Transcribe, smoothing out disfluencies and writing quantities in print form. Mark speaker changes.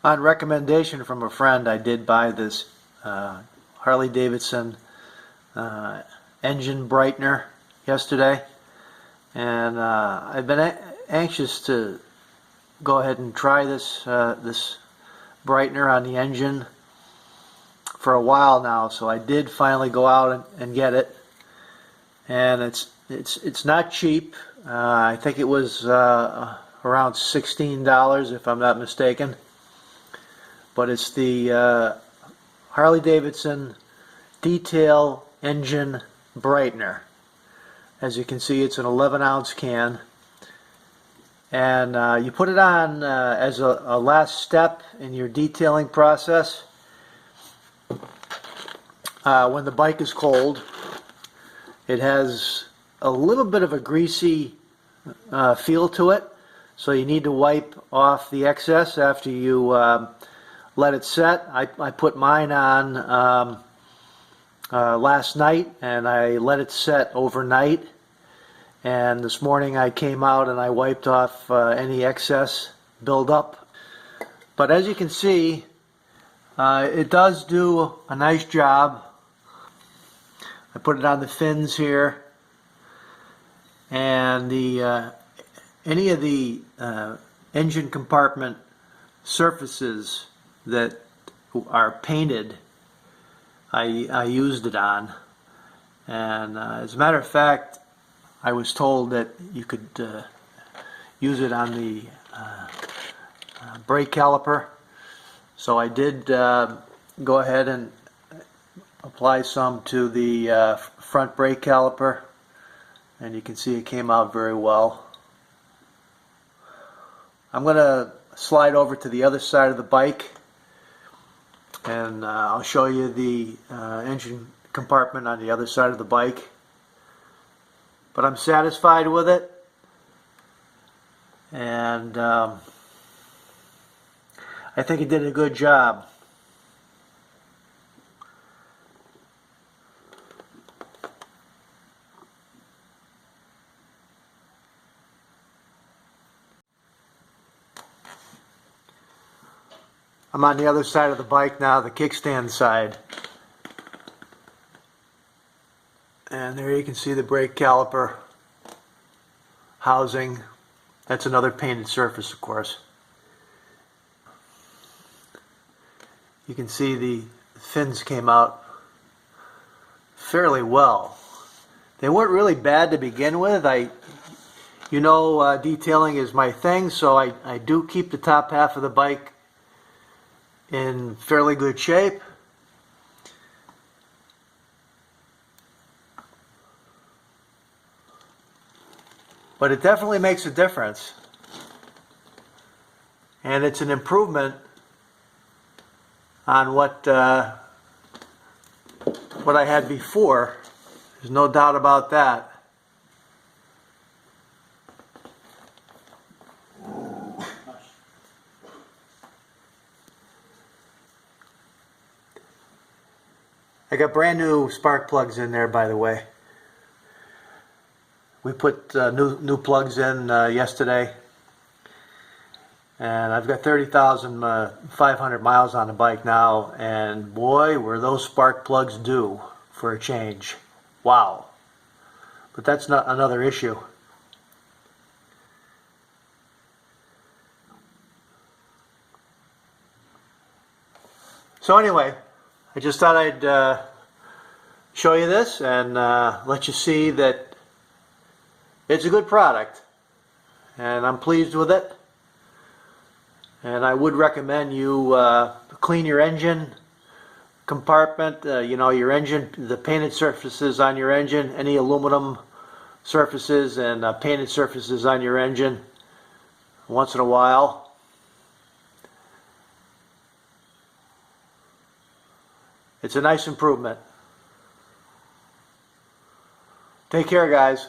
Speaker 1: On recommendation from a friend, I did buy this Harley Davidson Engine Brightener yesterday, and I've been anxious to go ahead and try this brightener on the engine for a while now. So I did finally go out and get it, and it's not cheap. I think it was around $16 if I'm not mistaken. But it's the Harley Davidson Detail Engine Brightener. As you can see, it's an 11-ounce can, and you put it on as a last step in your detailing process when the bike is cold. It has a little bit of a greasy feel to it, so you need to wipe off the excess after you let it set. I put mine on last night, and I let it set overnight, and this morning I came out and I wiped off any excess buildup. But as you can see, it does do a nice job. I put it on the fins here, and the any of the engine compartment surfaces that are painted, I used it on. And as a matter of fact, I was told that you could use it on the brake caliper, so I did go ahead and apply some to the front brake caliper, and you can see it came out very well. I'm going to slide over to the other side of the bike, and I'll show you the engine compartment on the other side of the bike. But I'm satisfied with it, and I think it did a good job. I'm on the other side of the bike now, the kickstand side. And there you can see the brake caliper housing. That's another painted surface, of course. You can see the fins came out fairly well. They weren't really bad to begin with. Detailing is my thing, so I do keep the top half of the bike in fairly good shape. But it definitely makes a difference, and it's an improvement on what I had before. There's no doubt about that. I got brand new spark plugs in there, by the way. We put new plugs in yesterday, and I've got 30,500 miles on the bike now, and boy, were those spark plugs due for a change. Wow. But that's not another issue. So anyway, I just thought I'd show you this and let you see that it's a good product, and I'm pleased with it. And I would recommend you clean your engine compartment, your engine, the painted surfaces on your engine, any aluminum surfaces and painted surfaces on your engine once in a while. It's a nice improvement. Take care, guys.